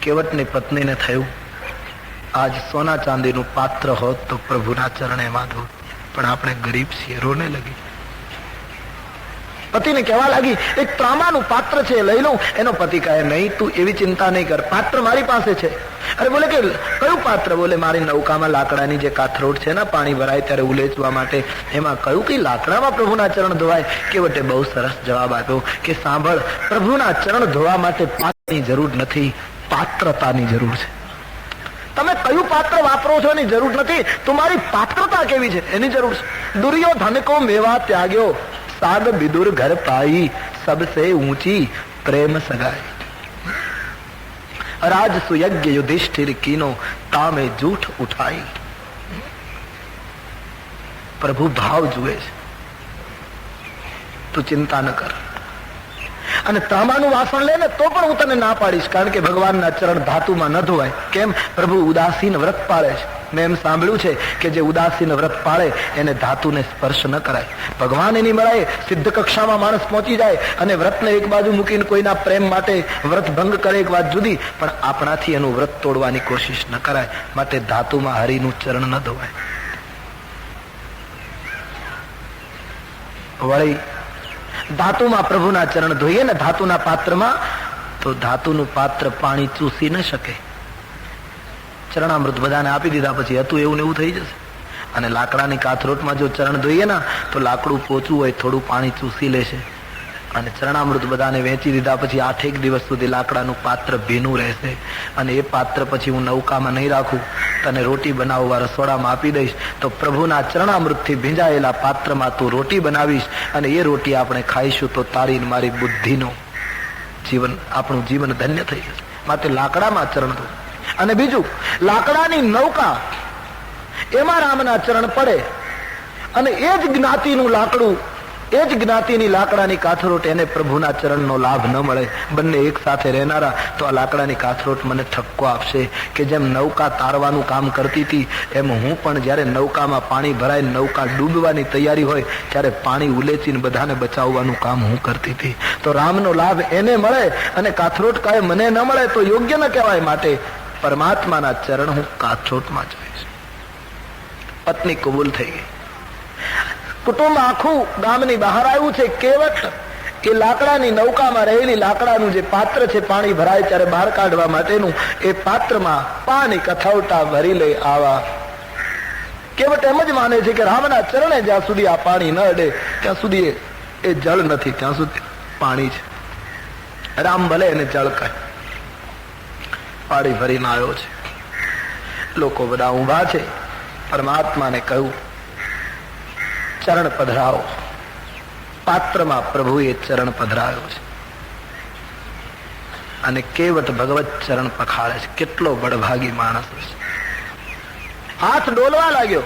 કેવટની પત્નીને થયું આજ સોના ચાંદીનું પાત્ર હોત તો પ્રભુના ચરણે એમાં ધોત, પણ આપણે ગરીબ છીએ, રોને લગી. પતિને કહેવા લાગી એક તાંબાનું પાત્ર છે લઈ લઉં. એનો પતિ કહે નહીં, તું એવી ચિંતા નહીં કર, પાત્ર મારી પાસે છે. અરે બોલે કે કયું પાત્ર? બોલે મારી નૌકામાં લાકડાની જે કાથરોટ છે ને પાણી ભરાય ત્યારે ઉલેચવા માટે, એમાં કયું કે લાકડામાં પ્રભુના ચરણ ધોવાય? કેવટે બહુ સરસ જવાબ આપ્યો કે સાંભળ, પ્રભુના ચરણ ધોવા માટે પાત્રની જરૂર નથી, પાત્રતાની જરૂર છે. તમે કયું પાત્ર વાપરો છો એની જરૂર નથી, તમારી પાત્રતા કેવી છે એની જરૂર છે. દુર્યોધન કો મેવા ત્યાગ્યો, સાગ વિદુર ઘર પાઈ, સબસે ઊંચી પ્રેમ સગાઈ. રાજ સુયજ્ઞ યુધિષ્ઠિર કીનો, તામે જૂઠ ઉઠાઈ. પ્રભુ ભાવ જુએ છે, તું ચિંતા ન કર. અને તાંબાનું વાસણ લે ને તો પણ હું તને ના પાડીશ, કારણ કે ભગવાનના ચરણ ધાતુમાં ન ધોવાય. કેમ? પ્રભુ ઉદાસીન વ્રત પાળે છે. મેં એમ સાંભળ્યું છે કે જે ઉદાસીન વ્રત પાળે એને ધાતુને સ્પર્શ ન કરાય. ભગવાન એની મળાય સિદ્ધ કક્ષામાં માણસ પહોંચી જાય અને વ્રતને એક બાજુ મૂકીને કોઈના પ્રેમ માટે વ્રત ભંગ કરે એક વાત જુદી, પણ આપણાથી એનું વ્રત તોડવાની કોશિશ ન કરાય. માટે ધાતુમાં હરિનું ચરણ ન ધોવાય. વળી ધાતુમાં પ્રભુના ચરણ ધોઈએ ને ધાતુના પાત્રમાં, તો ધાતુનું પાત્ર પાણી ચૂસી ન શકે. ચરણામૃત બધાને આપી દીધા પછી હતું એવું ને એવું થઈ જશે. અને લાકડાની કાથરોટમાં જો ચરણ ધોઈએ ને તો લાકડું પોચું હોય, થોડું પાણી ચૂસી લેશે. અને ચરણામૃત બધાને વેચી દીધા પછી 8 દિવસ સુધી લાકડાનું પાત્ર ભીનું રહેશે. અને એ પાત્ર પછી હું નૌકામાં નહીં રાખું, તને રોટી બનાવવા રસોડામાં આપી દઈશ, તો પ્રભુના ચરણામૃતથી ભીંજાયેલા પાત્રમાં તું રોટી બનાવીશ અને એ રોટી આપણે ખાઈશું તો તારી મારી બુદ્ધિનું જીવન, આપણું જીવન ધન્ય થઈ જશે. માટે લાકડામાં ચરણ ધો. અને બીજું, લાકડાની નૌકા એમાં રામના ચરણ પડે અને એ જ જ્ઞાતિનું લાકડું, એ જ જ્ઞાતિની લાકડાની કાથરોટ, એને પ્રભુના ચરણનો લાભ ન મળે. બંને એક સાથે રહેનારા, તો આ લાકડાની કાથરોટ મને ઠપકો આપશે કે જેમ નૌકા તારવાનું કામ કરતી હતી એમ હું પણ જ્યારે નૌકામાં પાણી ભરાય, નૌકા ડૂબવાની તૈયારી હોય ત્યારે પાણી ઉલેચીને બધાને બચાવવાનું કામ હું કરતી હતી. તો રામનો લાભ એને મળે અને કાથરોટ કાંઈ મને ન મળે તો યોગ્ય ન કહેવાય. માટે પરમાત્માના ચરણ હું કાથરોટમાં જોઈશ. પત્ની કબૂલ થઈ ગઈ. કુટુંબ આખું ગામની બહાર આવ્યું છે. કેવટ એ લાકડાની નૌકામાં રહેલી લાકડાનું જે પાત્ર છે પાણી ભરાય ત્યારે બહાર કાઢવા માટેનું, એ પાત્રમાં પાણી કથાવટા ભરી લઈ આવા. કેવટ એમ જ માને છે કે રામના ચરણે જ્યાં સુધી આ પાણી ન અડે ત્યાં સુધી એ જળ નથી, ત્યાં સુધી પાણી છે. રામ ભલે એને જળ કહે. પાણી ભરીને આવ્યો છે, લોકો બધા ઊભા છે. પરમાત્માને કહ્યું ચરણ પધરાવો. પાત્રમાં પ્રભુએ ચરણ પધરાયો છે અને કેવટ ભગવત ચરણ પખાડે છે. કેટલો બળભાગી માણસ છે. હાથ ડોલવા લાગ્યો,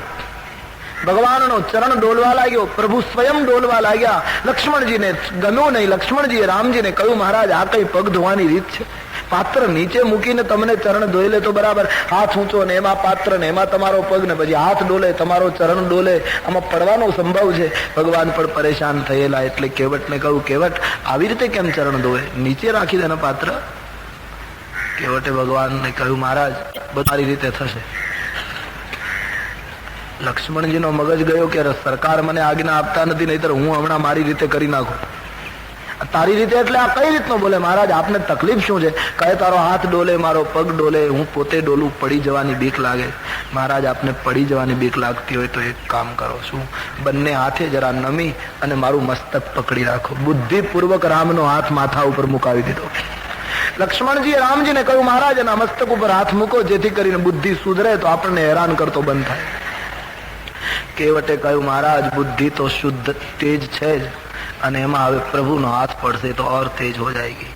ભગવાનનો ચરણ ડોલવા લાગ્યો, પ્રભુ સ્વયં ડોલવા લાગ્યા. લક્ષ્મણજીને ગમ્યું નહીં. લક્ષ્મણજીએ રામજીને કહ્યું મહારાજ આ કઈ પગ ધોવાની રીત છે? પાત્ર નીચે મૂકીને તમને ચરણ ધોઈ લે તો બરાબર, હાથ ઊંચો ને એમાં પાત્ર ને એમાં તમારો પગ ને પછી હાથ ડોલે, તમારો ચરણ ડોલે, આમાં પડવાનો સંભવ છે. ભગવાન પણ પરેશાન થયેલા એટલે કેવટને કહ્યું કેવટ આવી રીતે કેમ ચરણ ધોવે? નીચે રાખી દે ને પાત્ર. કેવટે ભગવાનને કહ્યું મહારાજ મારી રીતે થશે. લક્ષ્મણજીનો મગજ ગયો કે સરકાર મને આજ્ઞા આપતા નથી, નહીતર હું હમણાં મારી રીતે કરી નાખું. તારી રીતે એટલે આ કઈ રીતનો? બોલે મહારાજ આપને તકલીફ શું છે? કહે તારો હાથ ડોલે, મારો પગ ડોલે, હું પોતે ડોલું, પડી જવાની બીક લાગે. મહારાજ આપને પડી જવાની બીક લાગતી હોય તો એક કામ કરો, શું બંને હાથે જરા નમી અને મારું મસ્તક પકડી રાખો. બુદ્ધિપૂર્વક રામનો હાથ માથા ઉપર મુકાવી દીધો. લક્ષ્મણજીએ રામજીને કહ્યું મહારાજ એના મસ્તક ઉપર હાથ મૂકો જેથી કરીને બુદ્ધિ સુધરે તો આપણને હેરાન કરતો બંધ થાય. કેવટે કહ્યું મહારાજ બુદ્ધિ તો શુદ્ધ તેજ છે જ, અને એમાં હવે પ્રભુનો હાથ પડશે તો ઓર તેજ હો જાયગી.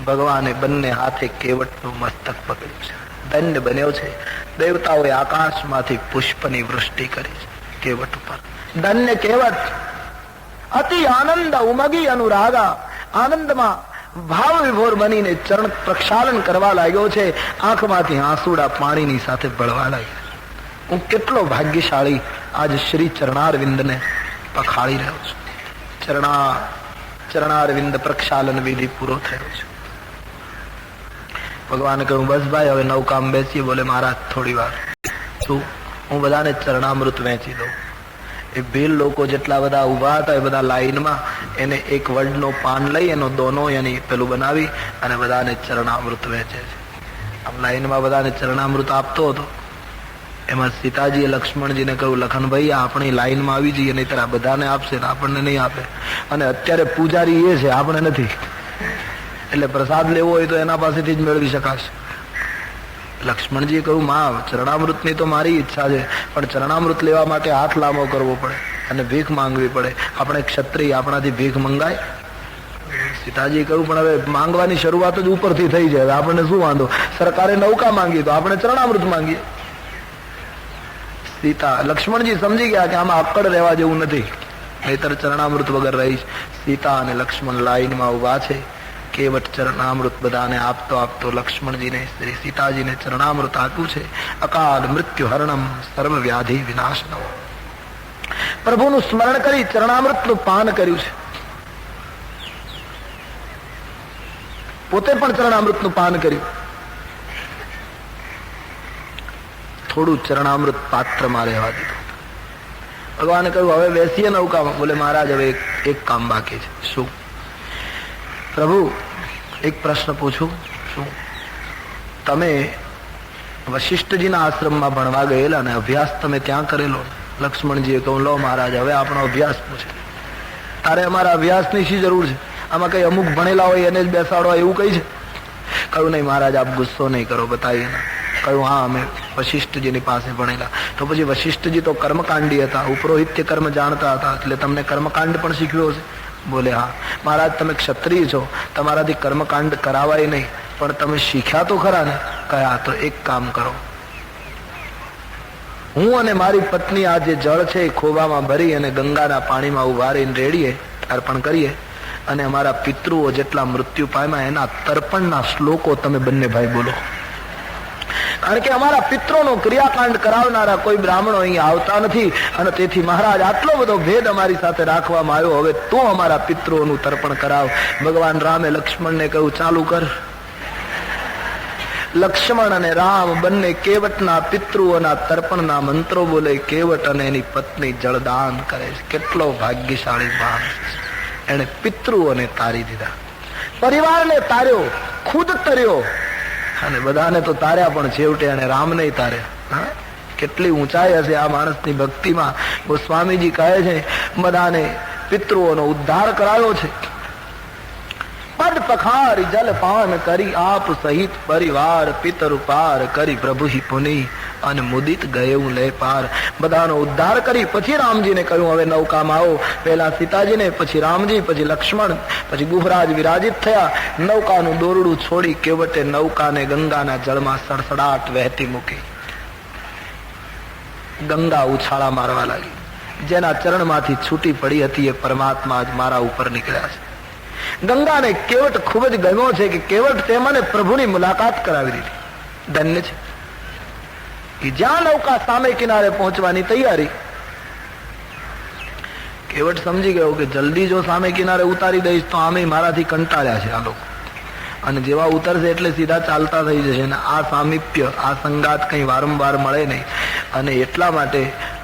ભગવાને બંને હાથે કેવટનું મસ્તક પકડ્યું છે. દંડ બન્યો છે. દેવતાઓએ આકાશમાંથી પુષ્પની વૃષ્ટિ કરી છે કેવટ ઉપર. ધન્ય કેવટ અતિ આનંદ ઉમગી અનુરાગા. આનંદમાં ભાવ વિભોર બનીને ચરણ પ્રક્ષાલન કરવા લાગ્યો છે. આંખમાંથી આંસુડા પાણીની સાથે બળવા લાગ્યા. હું કેટલો ભાગ્યશાળી આજ શ્રી ચરણારવિંદને પખાળી રહ્યો છું. ચરણારવિંદ પ્રક્ષાલન વિધિ પૂરો થયો છે. ભગવાને કહ્યું બસ ભાઈ હવે નૌકામાં બેસીએ. બોલે મહારાજ થોડી વાર શું, હું બધાને ચરણામૃત વહેંચી દઉં. એ ભીલ લોકો જેટલા બધા ઉભા હતા એ બધા લાઈનમાં એને એક વડનો પાન લઈ એનો દોનો એની પેલું બનાવી અને બધાને ચરણામૃત વહેંચે છે. આમ લાઈનમાં બધાને ચરણામૃત આપતો હતો. એમાં સીતાજીએ લક્ષ્મણજીને કહ્યું લખનભાઈ આપણી લાઈનમાં આવી જઈએ, નહીતર આ બધાને આપશે ને આપણને નહીં આપે, અને અત્યારે પૂજારી એ છે આપણે નથી, એટલે પ્રસાદ લેવો હોય તો એના પાસેથી જ મેળવી શકાશે. લક્ષ્મણજીએ કહ્યું માં ચરણામૃતની તો મારી ઈચ્છા છે, પણ ચરણામૃત લેવા માટે હાથ લાંબો કરવો પડે અને ભીખ માંગવી પડે. આપણે ક્ષત્રિય, આપણાથી ભીખ મંગાય? સીતાજીએ કહ્યું પણ હવે માંગવાની શરૂઆત જ ઉપરથી થઈ જાય, આપણને શું વાંધો, સરકારે નૌકા માંગી તો આપણે ચરણામૃત માંગીએ. લક્ષ્મણજી સમજી ગયા કે આમાં અક્કડ રહેવા જેવું નથી, નહીતર ચરણામૃત વગર રહીશ. સીતા અને લક્ષ્મણ લાઈનમાં ઉભા છે. કેવટ ચરણામૃત બધાને આપતો આપતો લક્ષ્મણજીને શ્રી સીતાજીને ચરણામૃત આપ્યું છે. અકાલ મૃત્યુ હરણમ સર્વ વ્યાધિ વિનાશનમ. પ્રભુનું સ્મરણ કરી ચરણામૃતનું પાન કર્યું છે. પોતે પણ ચરણામૃતનું પાન કર્યું. થોડું ચરણામૃત પાત્રમાં રહેવા દીધું. ભગવાને કહ્યું હવે બેસીએ નૌકામાં. બોલે મહારાજ હવે એક કામ બાકી છે. શું? પ્રભુ એક પ્રશ્ન પૂછું. શું? તમે વશિષ્ઠજીના આશ્રમમાં ભણવા ગયેલા ને અભ્યાસ તમે ત્યાં કરેલો? લક્ષ્મણજીએ કહ્યું લો મહારાજ હવે આપણો અભ્યાસ પૂછે. તારે અમારા અભ્યાસની શી જરૂર છે? આમાં કઈ અમુક ભણેલા હોય એને જ બેસાડો એવું કઈ છે? કહ્યું નહીં મહારાજ આપ ગુસ્સો નહીં કરો, બતાવીએ ના. કહ્યું હા અમે વશિષ્ઠજીની પાસે ભણેલા. તો પછી વશિષ્ઠજી તો કર્મકાંડી હતા, ઉપરોહિત્ય કર્મ જાણતા હતા, એટલે તમને કર્મકાંડ પણ શીખ્યો હશે? બોલે હા. મહારાજ તમે ક્ષત્રિય છો, તમારાથી કર્મકાંડ કરાવાય નહીં, પણ તમે શીખ્યા તો ખરા ને? કયા? તો એક કામ કરો, હું અને મારી પત્ની આ જે જળ છે એ ખોબામાં ભરી અને ગંગાના પાણીમાં ઉભા રહીને રેડીએ, અર્પણ કરીએ, અને અમારા પિતૃઓ જેટલા મૃત્યુ પામ્યા એના તર્પણના શ્લોકો તમે બંને ભાઈ બોલો. કારણ કે અમારા પિત્રોનો ક્રિયાકાંડ કરાવનારા કોઈ બ્રાહ્મણો અહીં આવતા નથી, અને તેથી મહારાજ આટલો બધો ભેદ અમારી સાથે રાખવામાં આવ્યો, હવે તું અમારા પિત્રોનું તર્પણ કરાવ. ભગવાન રામે લક્ષ્મણને કહ્યું ચાલુ કર. લક્ષ્મણ અને રામ બંને કેવટના પિતૃઓના તર્પણના મંત્રો બોલે. કેવટ અને એની પત્ની જળદાન કરે છે. કેટલો ભાગ્યશાળી માણસ! એને પિતૃઓને તારી દીધા, પરિવારને તાર્યો, ખુદ તર્યો, અને બધાને તો તાર્યા, પણ છેવટે અને રામને તાર્યા. કેટલી ઊંચાઈ હશે આ માણસની ભક્તિમાં! ગોસ્વામીજી કહે છે બધાને પિતૃઓનો ઉદ્ધાર કરાયો છે. પદ પખારી જલપાન કરી આપ સહિત પરિવાર પિતર પાર કરી પ્રભુ પુની અને મુદિત ગયેવું લે પાર. બધાનો ઉદ્ધાર કરી પછી રામજીને કહ્યું હવે નૌકામાં આવો. પહેલા સીતાજીને, પછી રામજી, પછી લક્ષ્મણ, પછી ગુહરાજ વિરાજિત થયા. નૌકાનું દોરડું છોડી કેવટે નૌકાને ગંગાના જળમાં સડસડાટ વહેતી મૂકી. ગંગા ઉછાળા મારવા લાગી. જેના ચરણમાંથી છૂટી પડી હતી એ પરમાત્મા જ મારા ઉપર નીકળ્યા છે. ગંગાને કેવટ ખૂબ જ ગમ્યો છે કે કેવટ તે મને પ્રભુની મુલાકાત કરાવી દીધી. ધન્ય છે કે જ્યાં નૌકા સામે કિનારે પહોંચવાની તૈયારી, કેવટ સમજી ગયો કે જલ્દી જો સામે કિનારે ઉતારી દઈશ તો આમે મારાથી કંટાળ્યા છે આ લોકો, અને જેવા ઉતરશે એટલે સીધા ચાલતા થઈ જશે. ને આ સામીપ્ય, આ સંગાત કઈ વારંવાર મળે નહીં, અને એટલા માટે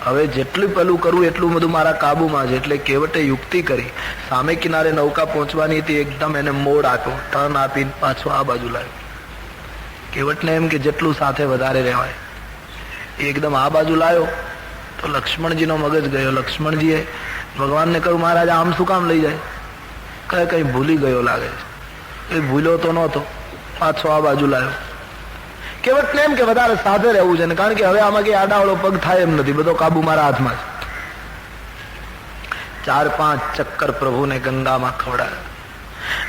હવે જેટલું પેલું કરવું એટલું બધું મારા કાબુમાં છે. એટલે કેવટે યુક્તિ કરી. સામે કિનારે નૌકા પહોંચવાની હતી, એકદમ એને મોડ આપ્યો, ટર્ન આપીને પાછો આ બાજુ લાવ્યો. કેવટને એમ કે જેટલું સાથે વધારે રહેવાય. એકદમ આ બાજુ લાવ્યો તો લક્ષ્મણજીનો મગજ ગયો. લક્ષ્મણજીએ ભગવાનને કહ્યું મહારાજ આમ શું કામ લઈ જાય? કહે કઈ ભૂલી ગયો લાગે છે. એ ભૂલ્યો તો નહોતો, પાછો આ બાજુ લાવ્યો. કેવટને એમ કે વધારે સાથે રહેવું છે, કારણ કે હવે આમાં કઈ આડાવડો પગ થાય એમ નથી, બધો કાબુ મારા હાથમાં છે. 4-5 ચક્કર પ્રભુને ગંગામાં ખવડાવ્યા.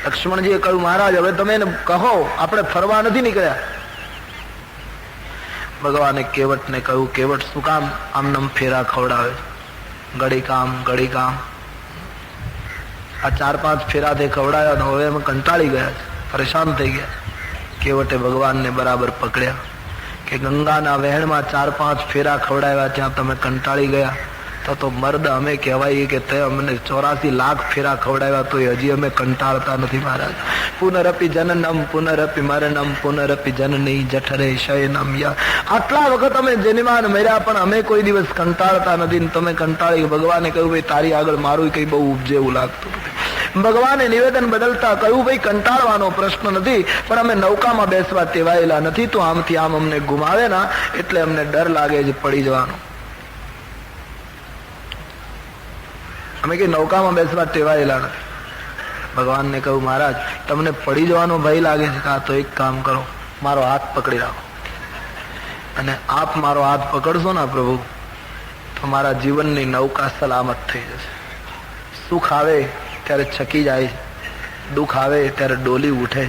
લક્ષ્મણજીએ કહ્યું મહારાજ હવે તમે એને કહો, આપણે ફરવા નથી નીકળ્યા. ભગવાને કેવટને કહ્યું કેવટ શું કામ આમનમ ફેરા ખવડાવે? ઘડી કામ ઘડી કામ. આ 4-5 ફેરાથી ખવડાવ્યા, હવે અમે કંટાળી ગયા, પરેશાન થઈ ગયા. કેવટે ભગવાનને બરાબર પકડ્યા કે ગંગાના વહેણમાં 4-5 ફેરા ખવડાવ્યા, ત્યાં તમે કંટાળી ગયા, તો મર્દ અમે કહેવાય કે તે અમને 84 લાખ ફેરા ખવડાવ્યા તો હજી અમે કંટાળતા નથી મહારાજ. પુનરપી જનનમ પુનરપી મરણમ પુનરપી જનની જઠરે શયનમ યા. આટલા વખત અમે જન્માન મર્યા પણ અમે કોઈ દિવસ કંટાળતા નથી. તમે કંટાળી. ભગવાને કહ્યું ભાઈ તારી આગળ મારું કઈ બહુ ઉપજે એવું લાગતું નથી. ભગવાને નિવેદન બદલતા કહ્યું ભાઈ કંટાળવાનો પ્રશ્ન નથી પણ અમે નૌકામાં બેસવા ટેવાયેલા નથી. તો આમથી આમ અમને ગુમાવે ના એટલે અમને ડર લાગે છે પડી જવાનો. અમે કઈ નૌકામાં બેસવા ટેવાયેલા નથી. ભગવાનને કહ્યું મહારાજ તમને પડી જવાનો ભય લાગે છે કા તો એક કામ કરો, મારો હાથ પકડી રાખો અને આપ મારો હાથ પકડશો ને પ્રભુ તો મારા જીવનની નૌકા સલામત થઈ જશે. સુખ આવે ત્યારે છકી જાય, દુઃખ આવે ત્યારે ડોલી ઉઠે.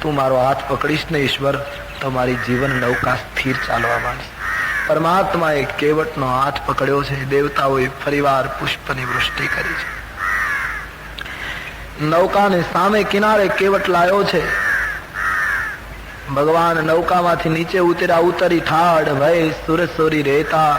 તું મારો હાથ પકડીશ ને ઈશ્વર તો મારી જીવન નૌકા સ્થિર ચાલવા માંડશે. પરમાત્માએ કેવટનો હાથ પકડ્યો છે. દેવતાઓએ ફરીવાર પુષ્પની વૃષ્ટિ કરી છે. નૌકાને સામે કિનારે કેવટ લાયો છે. ભગવાન નૌકામાંથી નીચે ઉતર્યા. ઉતરી ઠાડ ભય સુરસોરી રેતા.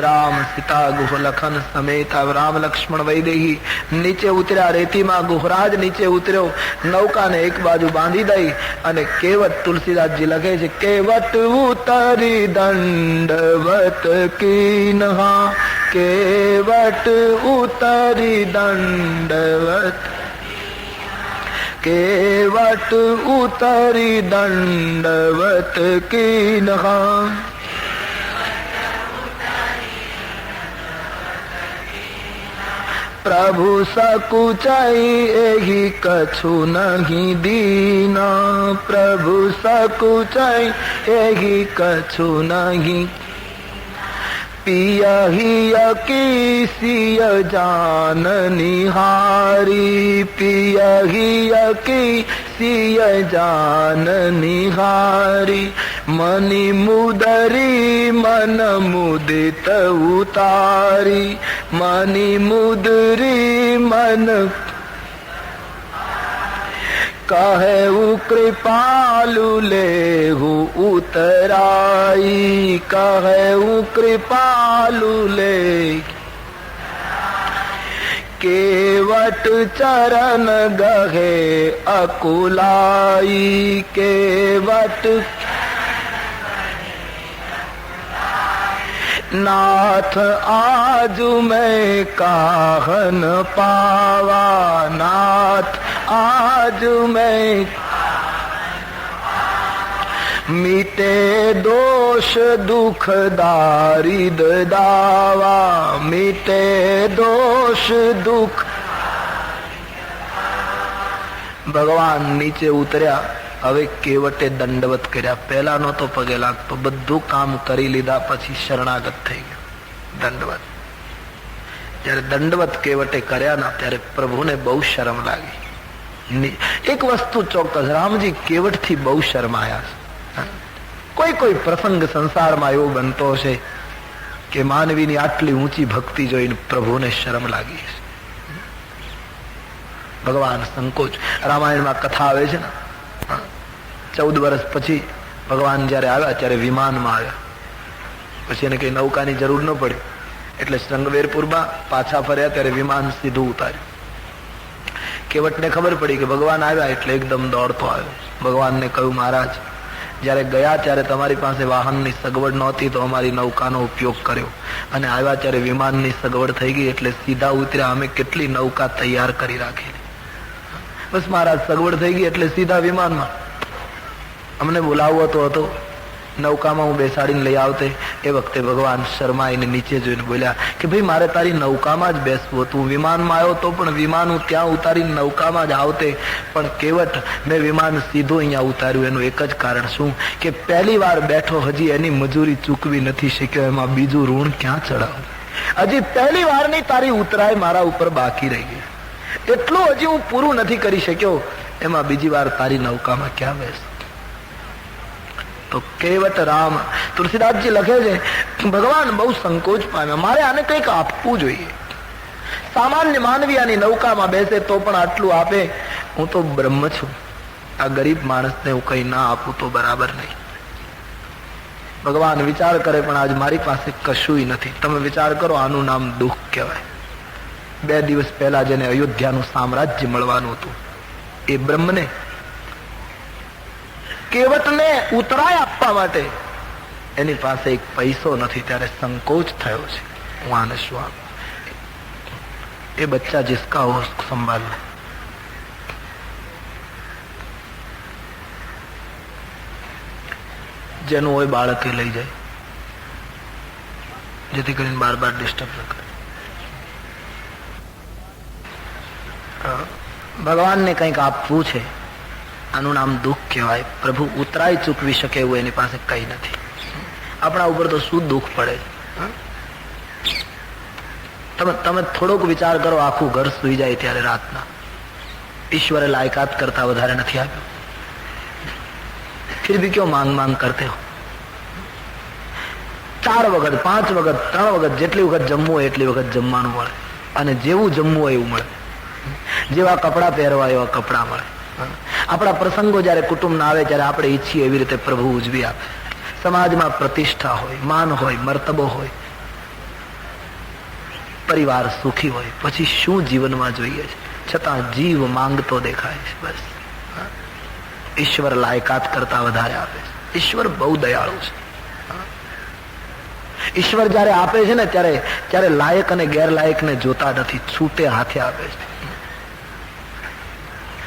રામ સીતા ગુહ લખન સમેતા. રામ લક્ષ્મણ વૈદેહી નીચે ઉતર્યા રેતીમાં. ગુહરાજ નીચે ઉતર્યો. નૌકાને એક બાજુ બાંધી દઈ અને કેવટ તુલસીદાસજી લખે છે કેવટ ઉતરી દંડવત કીન્હા. કેવટ ઉતરી દંડવત. કેવટ ઉતરી દંડવત કીન્હા. પ્રભુ સકુચાઈ એહી કछु નહીં દીના. પ્રભુ સકુચાઈ એહી કछु નહીં. પિયહિય કિસિય જાન નિહારી. પિયહિય કિસિય જાન નિહારી. મની મુદરી મન મુદિત ઉતારી. મની મુદરી મન કહેવું કૃપાલુ લેહુ ઉતરાઈ. કહેવું કૃપાલુ લે. કેવટ ચરણ ગહે અકુલાઈ. કેવટ नाथ आज मैं काहन पावा, नाथ आज मैं मीटे दोष दुख दारिद दावा, मीटे दोष दुख. ભગવાન નીચે ઉતર્યા. હવે કેવટે દંડવત કર્યા. પહેલા નહોતો પગે લાગતો, બધું કામ કરી લીધા પછી શરણાગત થઈ ગયો. દંડવત. જયારે દંડવત કેવટે કર્યા ના ત્યારે પ્રભુને બહુ શરમ લાગી. એક વસ્તુ ચોક્કસ, રામજી કેવટ થી બહુ શરમાયા છે. કોઈ કોઈ પ્રસંગ સંસારમાં એવો બનતો હશે કે માનવીની આટલી ઊંચી ભક્તિ જોઈને પ્રભુને શરમ લાગી છે. ભગવાન સંકોચ. રામાયણમાં કથા આવે છે ને, 14 વર્ષ પછી ભગવાન જયારે આવ્યા ત્યારે વિમાનમાં આવ્યા. પછી એને કઈ નૌકાની જરૂર ન પડી એટલે શૃંગવેરપુરમાં પાછા ફર્યા ત્યારે વિમાન સીધું ઉતાર્યું. કેવટને ખબર પડી કે ભગવાન આવ્યા એટલે એકદમ દોડતો આવ્યો. ભગવાનને કહ્યું, મહારાજ જયારે ગયા ત્યારે તમારી પાસે વાહનની સગવડ નહોતી તો અમારી નૌકાનો ઉપયોગ કર્યો, અને આવ્યા ત્યારે વિમાનની સગવડ થઈ ગઈ એટલે સીધા ઉતર્યા. અમે કેટલી નૌકા તૈયાર કરી રાખેલી. બસ મહારાજ સગવડ થઈ ગઈ એટલે સીધા વિમાનમાં. અમને બોલાવવો તો હતો, નૌકામાં હું બેસાડીને લઈ આવતે. એ વખતે ભગવાન શર્માઈને નીચે જોઈને બોલ્યા કે ભાઈ મારે તારી નૌકામાં જ બેસવું હતું. વિમાનમાં આવ્યો તો પણ વિમાન હું ત્યાં ઉતારીને નૌકામાં જ આવતે. પણ કેવટ મેં વિમાન સીધું અહીંયા ઉતાર્યું. એનું એક જ કારણ શું કે પહેલી વાર બેઠો, હજી એની મજૂરી ચૂકવી નથી શક્યો, એમાં બીજું ઋણ ક્યાં ચડાવું? હજી પહેલી વારની તારી ઉતરાય મારા ઉપર બાકી રહી ગઈ. એટલું હજી હું પૂરું નથી કરી શક્યો, એમાં બીજી વાર તારી નૌકામાં ક્યાં બેસ? તો કેવટ રામ. તુલસીદાસજી લખે છે ભગવાન બહુ સંકોચ પામ્યા. મારે આને કંઈક આપવું જોઈએ. સામાન્ય માનવી આની નૌકામાં બેસે તો પણ આટલું આપે. હું તો બ્રહ્મ છું, આ ગરીબ માણસને હું કઈ ના આપું તો બરાબર નહીં. ભગવાન વિચાર કરે પણ આજ મારી પાસે કશુંય નથી. તમે વિચાર કરો, આનું નામ દુઃખ કહેવાય. 2 દિવસ પહેલા જેને અયોધ્યાનું સામ્રાજ્ય મળવાનું હતું, એ બ્રહ્મને કેવટને ઉતરાય આપવા માટે એની પાસે એક પૈસો નથી, ત્યારે સંકોચ થયો છે, હું આને શું આપું? એ બચ્ચા જિસકા હો સંભાળ લે. જેનું હોય બાળકે લઈ જાય, જેથી કરીને બાર બાર ડિસ્ટર્બ ન કરે. ભગવાનને કંઈક આપવું છે, આનું નામ દુઃખ કહેવાય. પ્રભુ ઉતરાય ચૂકવી શકે એવું એની પાસે કઈ નથી. આપણા ઉપર તો શું દુઃખ પડે. તમે થોડોક વિચાર કરો, આખું ઘર સુઈ જાય ત્યારે રાતના ઈશ્વરે લાયકાત કરતા વધારે નથી આપ્યું, फिर भी क्यों मांग मांग करते हो? 4 વખત 5 વખત 3 વખત જેટલી વખત જમવું હોય એટલી વખત જમવાનું મળે, અને જેવું જમવું હોય એવું મળે, જેવા કપડાં પહેરવા એવા કપડાં મળે. આપણા પ્રસંગો જયારે કુટુંબના આવે ત્યારે આપણે ઈચ્છીએ એવી રીતે પ્રભુ ઉજવી આપે. સમાજમાં પ્રતિષ્ઠા હોય, માન હોય, મર્તબો હોય, પરિવાર સુખી હોય, પછી શું જીવનમાં જોઈએ છે? છતાં જીવ માંગતો દેખાય છે. બસ ઈશ્વર લાયકાત કરતા વધારે આપે છે. ઈશ્વર બહુ દયાળુ છે. ઈશ્વર જયારે આપે છે ને ત્યારે લાયક અને ગેરલાયકને જોતા નથી, છૂટે હાથે આપે છે.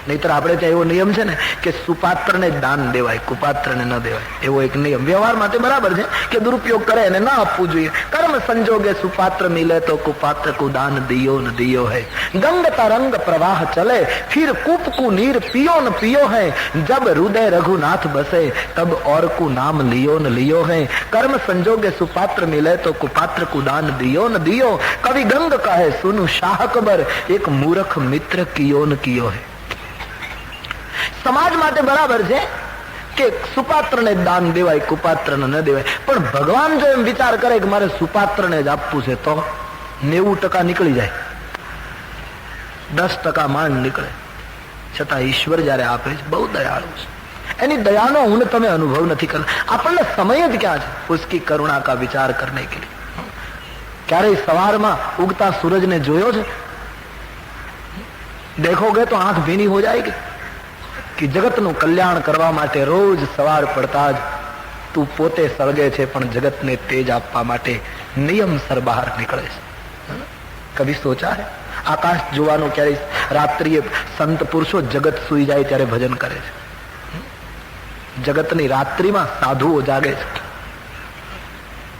નહીતર આપણે ત્યાં એવો નિયમ છે ને કે સુપાત્રને દાન દેવાય, કુપાત્રને ન દેવાય, એવો એક નિયમ વ્યવહાર માટે બરાબર છે કે દુરુપયોગ કરે એને ના આપવું જોઈએ. કર્મ સંજોગે સુપાત્ર મિલે તો કુપાત્ર કો દાન દિયો ન દિયો है, गंग तरंग प्रवाह चले फिर कूप को नीर पियो न पियो है, जब हृदय रघुनाथ बसे तब और को नाम लियो न लियो है, कर्म संजोगे सुपात्र मिले तो कुपात्र को दान दियो न दियो, कवि गंग का है सुनु शाह अकबर, एक मूर्ख मित्र कियो न कियो है. સમાજ માટે બરાબર છે કે સુપાત્રને દાન દેવાય, કુપાત્રને ન દેવાય, પણ ભગવાન જો એમ વિચાર કરે કે મારે સુપાત્રને જ આપવું છે તો 90% નીકળી જાય, 10% માંડ નીકળે. છતાં ઈશ્વર જયારે આપે છે બહુ દયાળુ છે. એની દયાનો હું તમે અનુભવ નથી કરતા. આપણને સમય જ ક્યાં છે ઉસકી કરુણા કા વિચાર કરને કે લીએ? ક્યારેય સવારમાં ઉગતા સૂરજને જોયો છે? દેખોગે તો આંખ ભીની હો જાયગી કે જગતનું કલ્યાણ કરવા માટે રોજ સવાર પડતા જ તું પોતે સળગે છે, પણ જગતને તેજ આપવા માટે નિયમસર બહાર નીકળે છે. કભી સોચા હે? આકાશ જોવાનું ક્યારેય રાત્રિએ સંત પુરુષો જગત સુઈ જાય ત્યારે ભજન કરે છે. જગતની રાત્રિમાં સાધુઓ જાગે છે.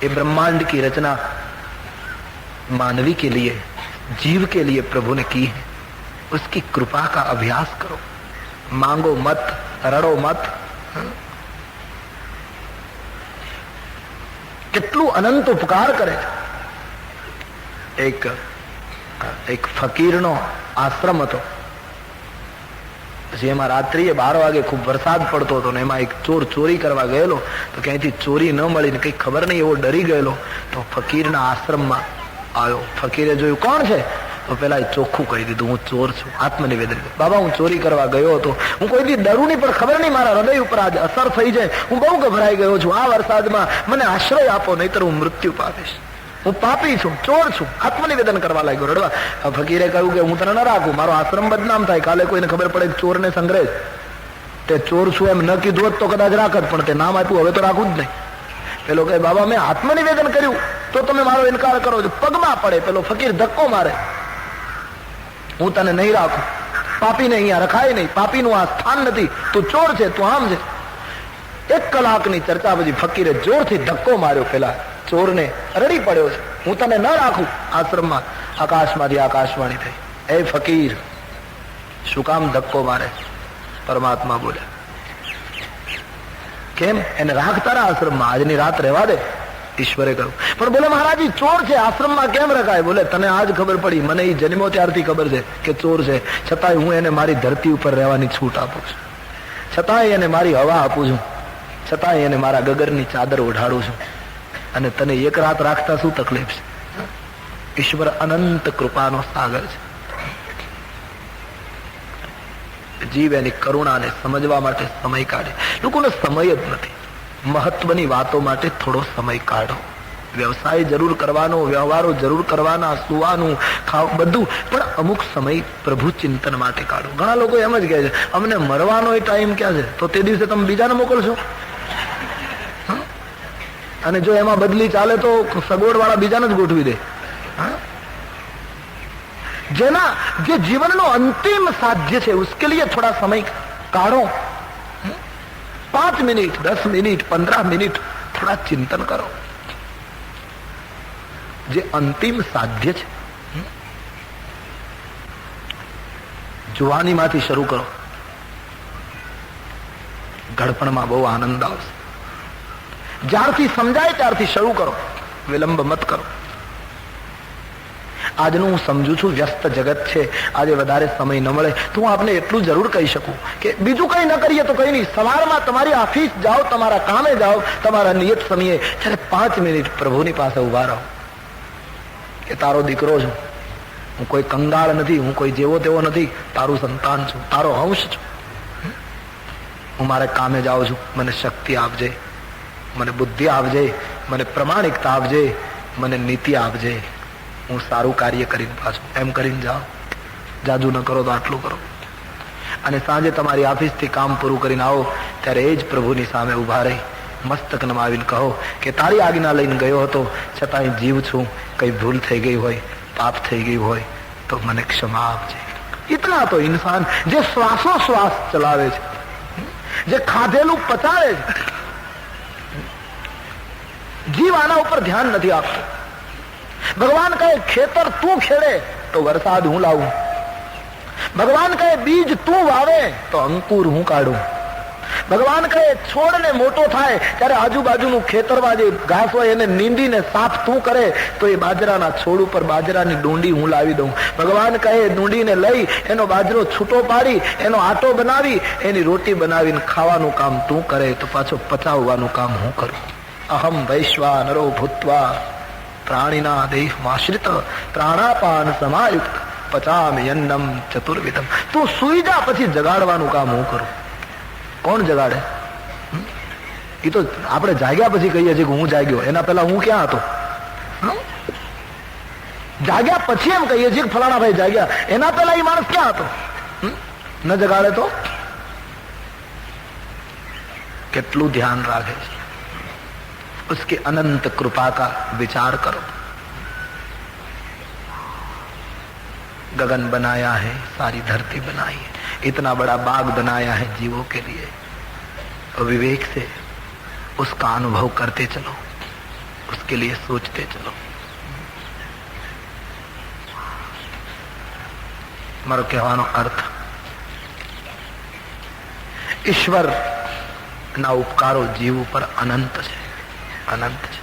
ये ब्रह्मांड की रचना मानवी के लिए, जीव के लिए प्रभु ने की है. उसकी कृपा का अभ्यास करो, मांगो मत, रड़ो मत. કેટલું અનંત ઉપકાર કરે છે. એક ફકીરનો આશ્રમ હતો, પછી એમાં રાત્રિએ 12 વાગે ખૂબ વરસાદ પડતો હતો ને એમાં એક ચોર ચોરી કરવા ગયેલો, તો ક્યાંયથી ચોરી ન મળી ને કઈ ખબર નહીં, એવો ડરી ગયેલો તો ફકીરના આશ્રમમાં આવ્યો. ફકીરે જોયું કોણ છે, તો પેલા ચોખ્ખું કહી દીધું હું ચોર છું, આત્મનિવેદન. બાબા હું ચોરી કરવા ગયો હતો, હું કોઈ દી ડરું નહીં, પણ ખબર નહીં મારા હૃદય ઉપર આજ અસર થઈ જાય, હું બહુ ગભરાઈ ગયો છું, આ વરસાદમાં મને આશ્રય આપો નહીતર હું મૃત્યુ પામીશ, હું પાપી છું, ચોર છું, આત્મનિવેદન કરવા લાગ્યો રડવા. ફકીરે કહ્યું કે હું તને ન રાખું, મારો આશ્રમ બદનામ થાય, કાલે કોઈને ખબર પડે ચોરને સંગ્રહ તે ચોર છું એમ ન કીધું હોત તો કદાચ રાખત, પણ તે નામ આપ્યું હવે તો રાખું જ નહીં. પેલો કહે બાબા મેં આત્મનિવેદન કર્યું તો તમે મારો ઇનકાર કરો છો. પગમાં પડે, પેલો ફકીર ધક્કો મારે, હું તને નહીં રાખું, પાપીને અહીંયા રખાય નહીં, પાપીનું આ સ્થાન નથી, તું ચોર છે, તું આમ છે. 1 કલાકની ચર્ચા પછી ફકીરે જોરથી ધક્કો માર્યો, પેલા ચોરને રડી પડ્યો છે, હું તને ન રાખું આશ્રમમાં. આકાશમાંથી આકાશવાણી થઈ, એ ફકીર શું કામ ધક્કો મારે? પરમાત્મા બોલ્યા કેમ એને રાખ તારા આશ્રમમાં, આજની રાત રહેવા દે. ઈશ્વરે કહ્યું પણ બોલે મહારાજી ચોર છે, આશ્રમમાં કેમ રખાય? બોલે તને આજ ખબર પડી, મને એ જન્મો ત્યારથી ખબર છે કે ચોર છે, છતાંય હું એને મારી ધરતી ઉપર રહેવાની છૂટ આપું છું, છતાંય એને મારી હવા આપું છું, છતાંય એને મારા ગગરની ચાદર ઓઢાડું છું, અને તને 1 રાત રાખતા શું તકલીફ છે? ઈશ્વર અનંત કૃપાનો સાગર છે. જીવ એની કરુણાને સમજવા માટે સમય કાઢે. લોકોને સમય જ નથી. મહત્વની વાતો માટે થોડો સમય કાઢો. વ્યવસાય જરૂર કરવાનો, વ્યવહારો જરૂર કરવાના, સુવાનું, ખાવું બધું, પણ અમુક સમય પ્રભુ ચિંતન માટે કાઢો. ઘણા લોકો એમ જ કહે છે અમને મરવાનો ટાઈમ ક્યાં છે, તો તે દિવસે તમે બીજાને મોકલશો? અને જો એમાં બદલી ચાલે તો સગવડ વાળા બીજાને જ ગોઠવી દે. જે જીવનનો અંતિમ સાધ્ય છે उसके लिए थोड़ा समय काढ़ो. 5 मिनट 10 मिनट 15 मिनट थोड़ा चिंतन करो. જે અંતિમ સાધ્ય છે જુવાની માંથી શરૂ કરો. ઘડપણમાં બહુ આનંદ આવશે. જ્યારથી સમજાય ત્યારથી શરૂ કરો, વિલંબ મત કરો. આજનું હું સમજુ છું વ્યસ્ત જગત છે, આજે વધારે સમય ન મળે તો હું આપને એટલું જરૂર કહી શકું કે બીજું કઈ ન કરીએ તો કઈ નહીં, સવારમાં તમારી ઓફિસ જાઓ, તમારા કામે જાઓ, તમારા નિયત સમયે જ્યારે 5 મિનિટ પ્રભુની પાસે ઉભા રહો કે તારો દીકરો છું, હું કોઈ કંગાળ નથી, હું કોઈ જેવો તેવો નથી, તારું સંતાન છું, તારો અંશ છું, હું મારે કામે જાઉં છું, મને શક્તિ આપજે, મને બુદ્ધિ આપજે, મને પ્રમાણિકતા આપજે, મને નીતિ આપજે, હું સારું કાર્ય કરીને પાછું. એમ કરીને જાઓ. જાજુ ન કરો તો આટલું કરો. અને સાંજે તમારી ઓફિસથી કામ પૂરું કરીને આવો ત્યારે એ જ પ્રભુની સામે ઉભા રહી મસ્તક નમાવીને કહો કે તારી આજ્ઞા લઈને ગયો હતો, છતાંય જીવ છું, કઈ ભૂલ થઈ ગઈ હોય, પાપ થઈ ગયું હોય તો મને ક્ષમા આપજે. ઇતના તો ઇન્સાન જે શ્વાસોશ્વાસ ચલાવે છે, જે ખાધેલું પચાવે છે, જીવ આના ઉપર ધ્યાન નથી આપતો. ભગવાન કહે ખેતર તું ખેડે તો વરસાદ હું લાવું, ભગવાન કહે બીજ તું વાવે તો અંકુર હું કાઢું, ભગવાન કહે છોડને મોટો થાય ત્યારે આજુબાજુનું ખેતરમાં જે ઘાસ હોય એને નીંદીને સાફ તું કરે તો એ બાજરાના છોડ ઉપર બાજરાની ડુંડી હું લાવી દઉં. ભગવાન કહે ડુંડીને લઈ એનો બાજરો છૂટો પાડી એનો આટો બનાવી એની રોટી બનાવીને ખાવાનું કામ તું કરે તો પાછો પચાવવાનું કામ હું કરું. અહમ વૈશ્વાનરો ભૂત્વા પ્રાણીના દેહમાશ્રિત પ્રાણાપાન સમાયુક્ત પચામિ અન્નમ ચતુર્વિધમ. તું સુઈ જા પછી જગાડવાનું કામ હું કરું. કોણ જગાડે? એ તો આપણે જાગ્યા પછી કહીએ છીએ કે હું જાગ્યો, એના પહેલા હું ક્યાં હતો? જાગ્યા પછી એમ કહીએ છીએ કે ફલાણા ભાઈ જાગ્યા, એના પહેલા એ માણસ ક્યાં હતો? ન જગાડે તો કેટલું ધ્યાન રાખે છે. उसकी अनंत कृपा का विचार करो. गगन बनाया है, सारी धरती बनाई है, इतना बड़ा बाग बनाया है जीवों के लिए. और विवेक से उसका अनुभव करते चलो, उसके लिए सोचते चलो. मारो कहेવાનો अर्थ ईश्वर ना उपकारो जीव पर अनंत है, अनंत है.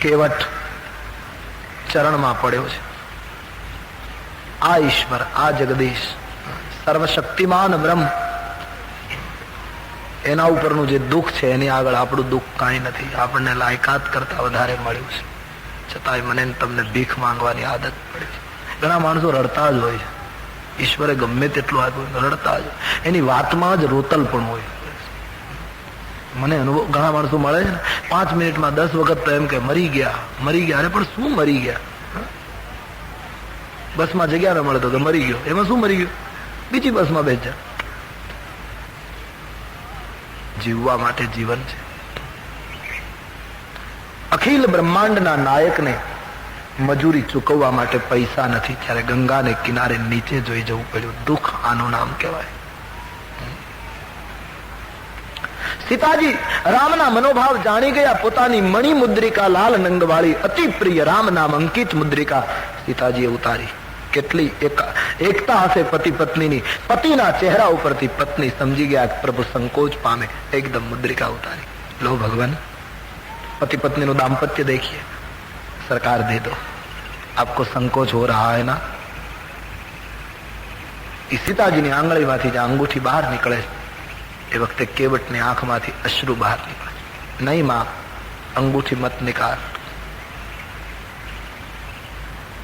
केवट ચરણમાં પડ્યો છે. આ ઈશ્વર, આ જગદીશ, સર્વશક્તિમાન બ્રહ્મ, એના ઉપરનું જે દુઃખ છે એની આગળ આપણું દુઃખ કાંઈ નથી. આપણને લાયકાત કરતા વધારે મળ્યું છે, છતાંય મને તમને ભીખ માંગવાની આદત પડી છે. ઘણા માણસો રડતા જ હોય છે. ઈશ્વરે ગમે તેટલું આપ્યું રડતા જ, એની વાતમાં જ રોતલ પણ હોય. મને અનુભવ, ઘણા માણસો મળે છે ને 5 મિનિટમાં 10 વખત તો એમ કે મરી ગયા, મરી ગયા. અરે પણ શું મરી ગયા? બસમાં જગ્યા ન મળે તો મરી ગયો. એમાં શું મરી ગયો? બીજી બસમાં બેસજા. જીવવા માટે જીવન છે. અખિલ બ્રહ્માંડના નાયકને મજૂરી ચૂકવવા માટે પૈસા નથી ત્યારે ગંગાને કિનારે નીચે જોઈ જવું પડ્યું. દુઃખ આનું નામ કહેવાય. સીતાજી રામના મનોભાવ જાણી ગયા. પોતાની મણિ મુદ્રિકા લાલ નંગવાળી અતિ પ્રિય રામ નામ અંકિત મુદ્રિકા સીતાજીએ ઉતારી. કેટલી એકતા હશે પતિ પત્નીની. પતિના ચહેરા ઉપરથી પત્ની સમજી ગયા કે પ્રભુ સંકોચ પામે, એકદમ મુદ્રિકા ઉતારી. લો ભગવાન, पति पत्नी નું दाम्पत्य देखिए, सरकार दे दो, आपको संकोच हो रहा है ना. सीताजीની આંગળીમાંથી જે અંગૂઠી બહાર નીકળે એ વખતે કેવટની આંખમાંથી અશ્રુ બહાર નીકળે. નહીં માં, અંગૂઠી મત નિકાળ.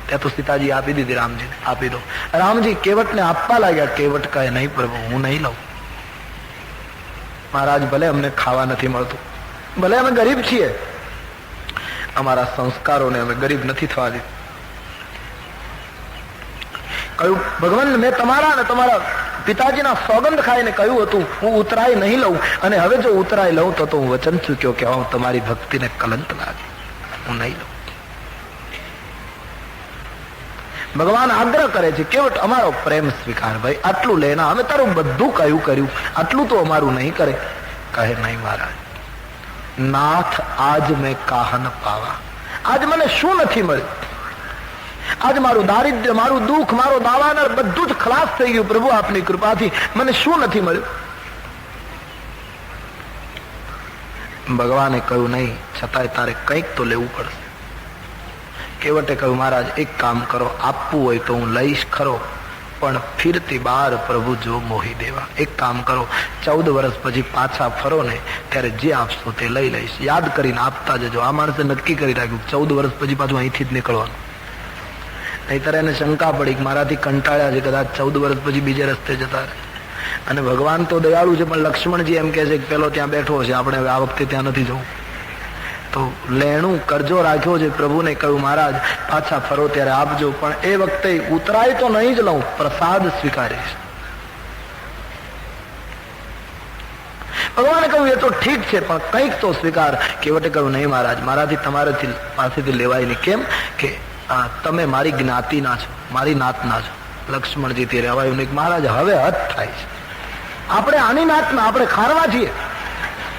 ત્યાં તો સીતાજી આપી દીધી રામજીને, આપી દો. રામજી કેવટને આપવા લાગ્યા. કેવટ કહે નહીં પ્રભુ, હું નહીં લઉં. મહારાજ ભલે અમને ખાવા નથી મળતું, ભલે અમે ગરીબ છીએ, અમારા સંસ્કારોને અમે ગરીબ નથી થવા દીધું. કહ્યું ભગવાન મેં તમારા ને તમારા પિતાજીના સોગંદ ખાઈને કહ્યું હતું હું ઉતરાય નહીં લઉં, અને હવે જો ઉતરાય લઉં તો હું વચન ચૂક્યો કે હું તમારી ભક્તિને કલંક લાગે, હું નહીં લઉં. ભગવાન આગ્રહ કરે છે કેવટ અમારો પ્રેમ સ્વીકાર, ભાઈ આટલું લેના, અમે તારું બધું કયું કર્યું, આટલું તો અમારું નહીં કરે. કહે નહીં મહારાજ, નાથ આજ મેં કાહ ન પાવા, આજ મને શું નથી મળ્યું, આજ મારું દારિદ્ર્ય, મારું દુઃખ, મારો દાવાનળ બધું જ ખલાસ થઈ ગયું પ્રભુ આપની કૃપાથી, મને શું નથી મળ્યું. ભગવાને કહ્યું નહીં, છતાંય તારે કંઈક તો લેવું પડશે. કેવટે કહ્યું મહારાજ એક કામ કરો, આપવું હોય તો હું લઈશ ખરો, પણ ફિરતી બાર પ્રભુ જો મોહી દેવા. એક કામ કરો, 14 વર્ષ પછી પાછા ફરો ને ત્યારે જે આપશો તે લઈ લઈશ, યાદ કરીને આપતા જજો. આ માણસે નક્કી કરી રાખ્યું 14 વર્ષ પછી પાછું અહીંથી જ નીકળવાનું, નહીતર એને શંકા પડી કે મારાથી કંટાળ્યા છે, કદાચ 14 વર્ષ પછી બીજે રસ્તે જતા રહે. અને ભગવાન તો દયાળુ છે, પણ લક્ષ્મણજી એમ કે છે કે પેલો ત્યાં બેઠો છે, આપણે આ વખતે ત્યાં નથી જવું. તો લેણું કરજો રાખ્યો છે. પ્રભુને કહ્યું મહારાજ પાછા ફરો ત્યારે આપજો, પણ એ વખતે ઉતરાય તો નહીં જ લઉં, પ્રસાદ સ્વીકારીશ. ભગવાને કહ્યું એ તો ઠીક છે, પણ કંઈક તો સ્વીકાર. કેવટે કહ્યું નહીં મહારાજ, મારાથી તમારાથી પાસેથી લેવાય નહીં. કેમ કે તમે મારી જ્ઞાતિના છો, મારી નાતના છો. લક્ષ્મણજીથી રહેવાયું નહીં. મહારાજ હવે હદ થાય છે, આપણે આની નાતના, આપણે ખારવા છીએ,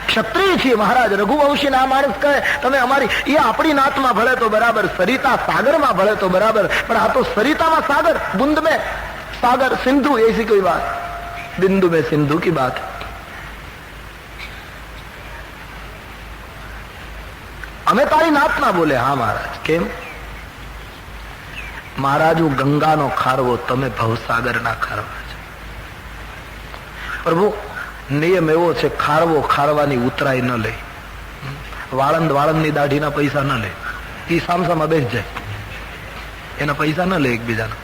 ક્ષત્રિય છીએ. મહારાજ રઘુવંશી ના માણસ કહે તમે અમારી, એ આપણી નાતમાં ભળે તો બરાબર, સરિતા સાગરમાં ભળે તો બરાબર, પણ આ તો સરિતામાં સાગર, બુંદ में सागर, सिंधु ऐसी कोई बात, बिंदु में सिंधु की बात. અમે તારી નાતના બોલે. હા મહારાજ. કેમ? મહારાજ હું ગંગાનો ખારવો, તમે ભવસાગરના ખારવા છો. પ્રભુ નિયમ એવો છે, ખારવો ખારવાની ઉતરાય ન લે, વાળંદની દાઢીના પૈસા ન લે, એ સામસામા બેસી જાય, એના પૈસા ન લે એકબીજાના.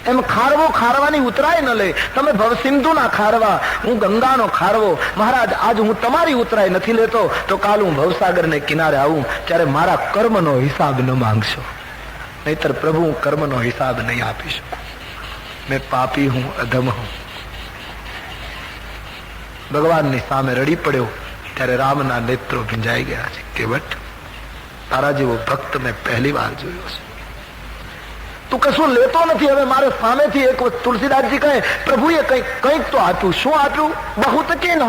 એમ ખારવો ખારવાની ઉતરાય ન લે. તમે ભવસિંધુના ખારવા, હું ગંગાનો ખારવો. મહારાજ આજ હું તમારી ઉતરાય નથી લેતો, તો કાલ હું ભવસાગરને કિનારે આવું ત્યારે મારા કર્મનો હિસાબ ન માંગશો, નહીતર પ્રભુ હું કર્મનો હિસાબ નહીં આપીશ. મેં પાપી હું, અધમ હું. ભગવાનની સામે રડી પડ્યો ત્યારે રામના નેત્રો ભીંજાઈ ગયા છે. કેવટ તારા જેવો ભક્ત મેં પહેલી વાર જોયો છે. તું કશું લેતો નથી. હવે મારે સામેથી એક વખત તુલસીદાસજી કહે પ્રભુએ કંઈક તો આપ્યું. શું આપ્યું? બહુત કે ન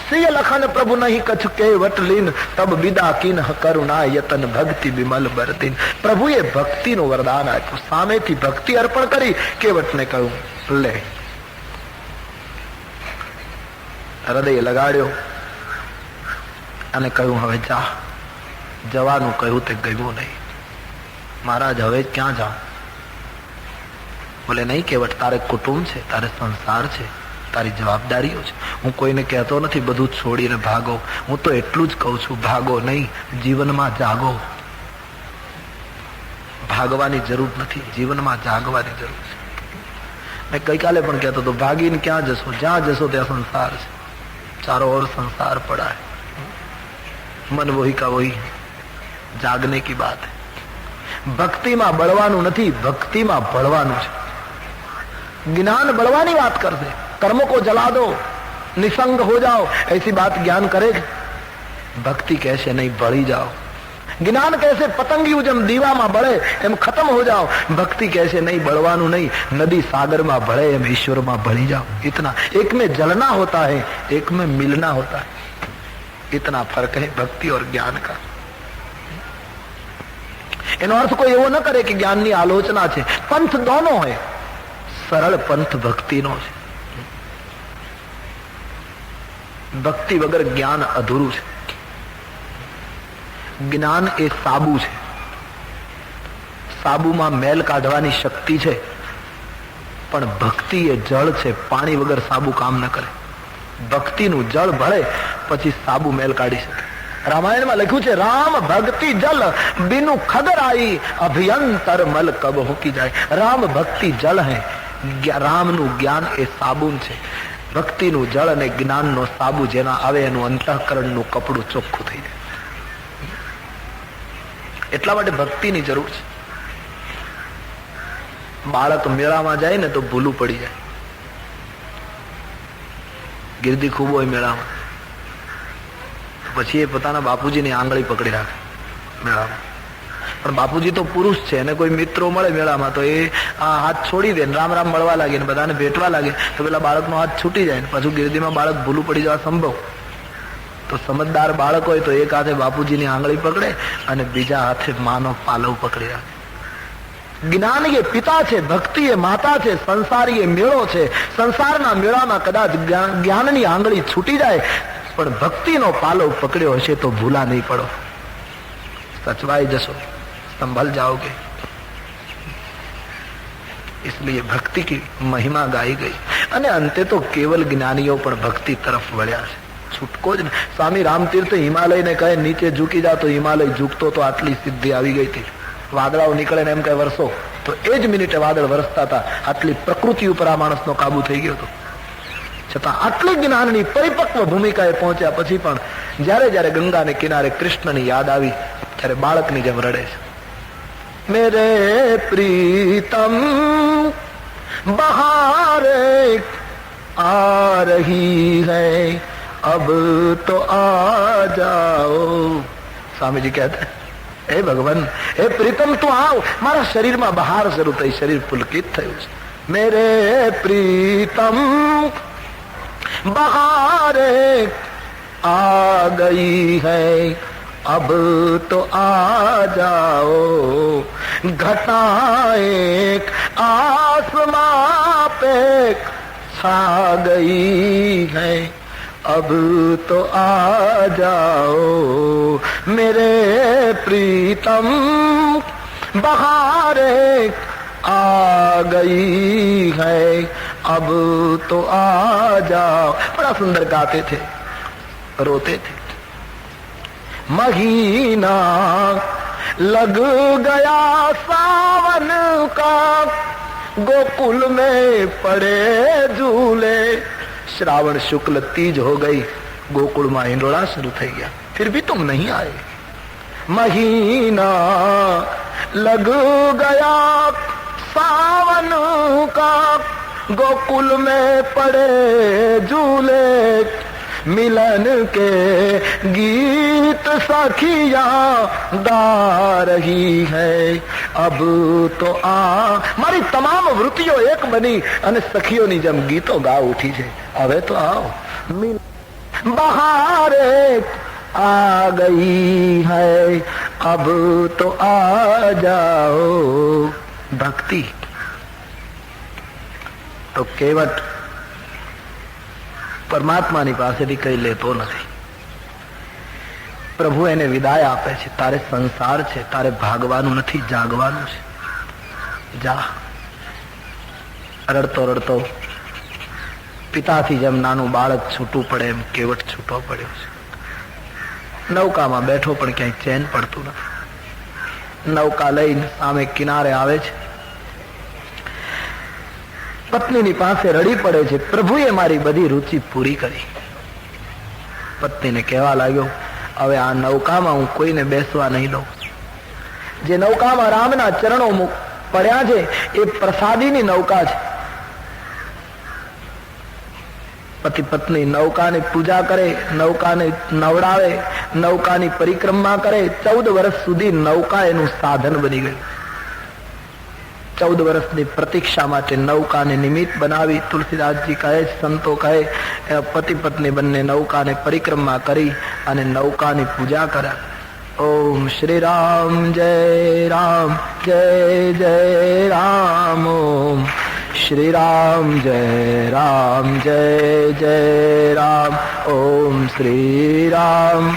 સિંહ લખન પ્રભુ નહીં કછ કેવટ લીન, તબ વિદા કિન કરુણા યતન ભક્તિ વિમલ બરતીન. પ્રભુએ ભક્તિનું વરદાન આપ્યું. સામેથી ભક્તિ અર્પણ કરી. કેવટને કહ્યું લે. હૃદય લગાડ્યો અને કહ્યું હવે જા. જવાનું કહ્યું તે ગયું નહીં. મહારાજ હવે ક્યાં જાઉં? બોલે નહીં કેવટ, તારે કુટુંબ છે, તારે સંસાર છે, તારી જવાબદારીઓ છે. હું કોઈને કહેતો નથી બધું છોડીને ભાગો. હું તો એટલું જ કહું છું, ભાગો નહીં, જીવનમાં જાગો. ભાગવાની જરૂર નથી, જીવનમાં જાગવાની જરૂર છે. મેં ગઈકાલે પણ કહેતો હતો, ભાગીને ક્યાં જશો? જ્યાં જશો ત્યાં સંસાર છે, चारों ओर संसार पड़ा है. मन वही का वही. जागने की बात है. ભક્તિમાં બળવાનું નથી, ભક્તિમાં ભળવાનું છે. જ્ઞાન બળવાની વાત કરશે. કર્મ को जला दो, निसंग हो जाओ, ऐसी बात ज्ञान करेगा? भक्ति कैसे नहीं, बढ़ी जाओ. જ્ઞાન कैसे પતંગિયું જેમ દીવામાં બળે એમ ખતમ हो जाओ. भक्ति कैसे नहीं, बड़वानु नहीं. नदी सागर में बढ़े एम ईश्वर में बढ़ी जाओ. इतना एक में जलना होता है, एक में मिलना होता है. इतना फर्क है भक्ति और ज्ञान का. એનો અર્થ કોઈ એવો ન કરે કે જ્ઞાનની આલોચના છે. પંથ દોનો હોય. સરળ પંથ ભક્તિનો છે. ભક્તિ વગર જ્ઞાન અધૂરું છે. જ્ઞાન એ સાબુ છે. સાબુમાં મેલ કાઢવાની શક્તિ છે, પણ ભક્તિ એ જળ છે. પાણી વગર સાબુ કામ ન કરે. ભક્તિનું જળ ભળે પછી સાબુ મેલ કાઢી શકે. રામાયણમાં લખ્યું છે, રામ ભક્તિ જલ બિनु ખદર આઈ, અભિયંતર મલ કબ હોકી જાય. રામ ભક્તિ જલ હૈ. રામનું જ્ઞાન એ સાબુન છે. ભક્તિનું જળ અને જ્ઞાનનો સાબુ જેના આવે એનું અંતઃકરણનું કપડું ચોખ્ખું થઈ જાય. એટલા માટે ભક્તિની જરૂર છે. બાળક મેળામાં જાય ને તો ભૂલું પડી જાય. ગીર્દી ખૂબ હોય મેળામાં, પછી એ પોતાના બાપુજીની આંગળી પકડી રાખે મેળામાં. પણ બાપુજી તો પુરુષ છે, અને કોઈ મિત્રો મળે મેળામાં તો એ આ હાથ છોડી દે, રામ રામ મળવા લાગે ને બધાને ભેટવા લાગે તો પેલા બાળકનો હાથ છૂટી જાય ને પાછું ગીર્દીમાં બાળક ભૂલું પડી જવા સંભવ. તો સમજદાર બાળક હોય તો એક હાથે બાપુજીની આંગળી પકડે અને બીજા હાથે માનો પાલવ પકડી રાખે. જ્ઞાન એ પિતા છે, ભક્તિ એ માતા છે, સંસારી એ મેળો છે. સંસારના મેળામાં કદાચ જ્ઞાનની આંગળી છૂટી જાય પણ ભક્તિનો પાલવ પકડ્યો હશે તો ભૂલા નહીં પડો, સચવાઈ જશો, संभल जाओगे. इसलिए भक्ति की महिमा गाई गई. અને અંતે તો કેવલ જ્ઞાનીઓ પણ ભક્તિ તરફ વળ્યા છે, છૂટકો જ નહીં. સ્વામી રામતીર્થ હિમાલયને કહે નીચે ઝૂકી જા તો હિમાલય ઝૂકતો તો આટલી સિદ્ધિ આવી ગઈ હતી. વાદળાઓ નીકળે ને એમ કહે વરસો તો એ જ મિનિટે વાદળ વરસતા હતા. આટલી પ્રકૃતિ ઉપર આ માણસનો કાબુ થઈ ગયો હતો. છતાં આટલી જ્ઞાનની પરિપક્વ ભૂમિકાએ પહોંચ્યા પછી પણ જયારે જયારે ગંગાને કિનારે કૃષ્ણની યાદ આવી ત્યારે બાળકની જેમ રડે છે. मेरे प्रीतम बहार आ रही है, अब तो आ जाओ. स्वामी जी कहते હે ભગવાન, હે પ્રીતમ તું આવ. મારા શરીરમાં બહાર શરૂ થઈ, શરીર પુલકિત થયું છે. મેરે પ્રીતમ બહાર આ ગઈ है, अब तो आ जाओ. घटा एक आसमां पे छा गई है, अब तो आ जाओ. मेरे प्रीतम बहार आ गई है, अब तो आ जाओ. बड़ा सुंदर गाते थे, रोते थे. महीना लग गया सावन का, गोकुल में पड़े झूले. श्रावण शुक्ल तीज हो गई, गोकुल में हिंडोला शुरू થઈ ગયા, फिर भी तुम नहीं आए. महीना लग गया सावन का, गोकुल में पड़े झूले. मिलन के गीत सखियां गा रही है, अब तो आ. મારી તમામ વૃત્તિઓ એક બની અને સખીઓની જેમ ગીતો ગા ઉઠી છે. હવે તો આવો. બહારે આ ગઈ है, अब तो आ जाओ. ભક્તિ તો કેવટ પરમાત્માની પાસેથી કઈ લેતો નથી. પ્રભુ એને વિદાય આપે છે. તારે સંસાર છે, તારે ભાગવાનું નથી, જાગવાનું છે. જા. રડતો રડતો પિતાથી જેમ નાનું બાળક છૂટું પડે એમ કેવટ છૂટો પડ્યો છે. નૌકામાં બેઠો પણ ક્યાંય ચેન પડતું નથી. નૌકા લઈને સામે કિનારે આવે છે. પત્નીની પાસે રડી પડે છે. પ્રભુએ મારી બધી રુચિ પૂરી કરી. પત્નીને કહેવા લાગ્યો, હવે આ નૌકામાં હું કોઈને બેસવા નહીં દઉં. જે નૌકામાં રામના ચરણો પડ્યા છે એ પ્રસાદીની નૌકા છે. પતિ પત્ની નૌકાની પૂજા કરે, નૌકાને નવડાવે, નૌકાની પરિક્રમા કરે. 14 વર્ષ સુધી નૌકા એનું સાધન બની ગયું. 14 વર્ષની પ્રતીક્ષા માટે નૌકાને નિમિત્ત બનાવી. તુલસીદાસજી કહે, સંતો કહે, પતિ પત્ની બંને નૌકાને પરિક્રમા કરી અને નૌકાની પૂજા કર્યા. ઓમ શ્રી રામ જય રામ જય જય રામ. ઓમ શ્રી રામ જય રામ જય જય રામ. ઓમ શ્રી રામ.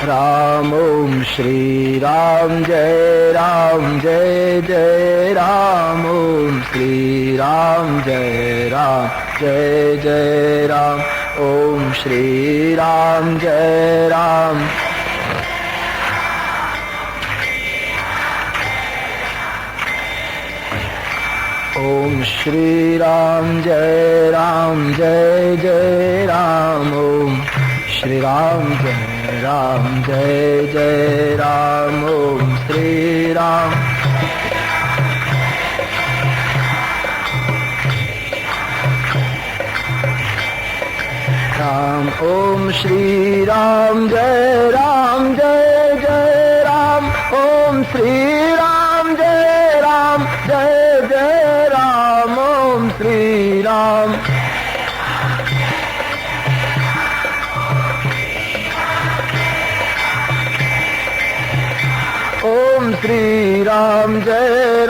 राम ओम श्री राम जय राम जय जय राम. ओम श्री राम जय राम जय जय राम. ओम श्री राम जय राम. ओम श्री राम जय जय राम। ओम श्री राम जय जय राम। ओम श्री राम। राम ओम श्री राम जय जय राम। ओम श्री राम जय जय राम। ओम श्री राम। ओम श्री राम जय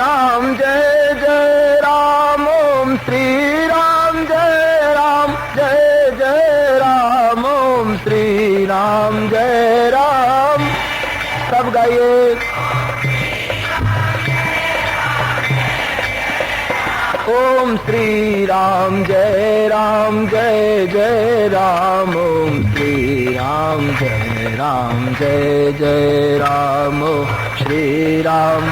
जय राम। ओम श्री राम जय जय राम। ओम श्री राम जय राम। सब गाइए। ओम श्री राम जय जय राम। ओम श्री राम जय जय राम। ओम श्री राम।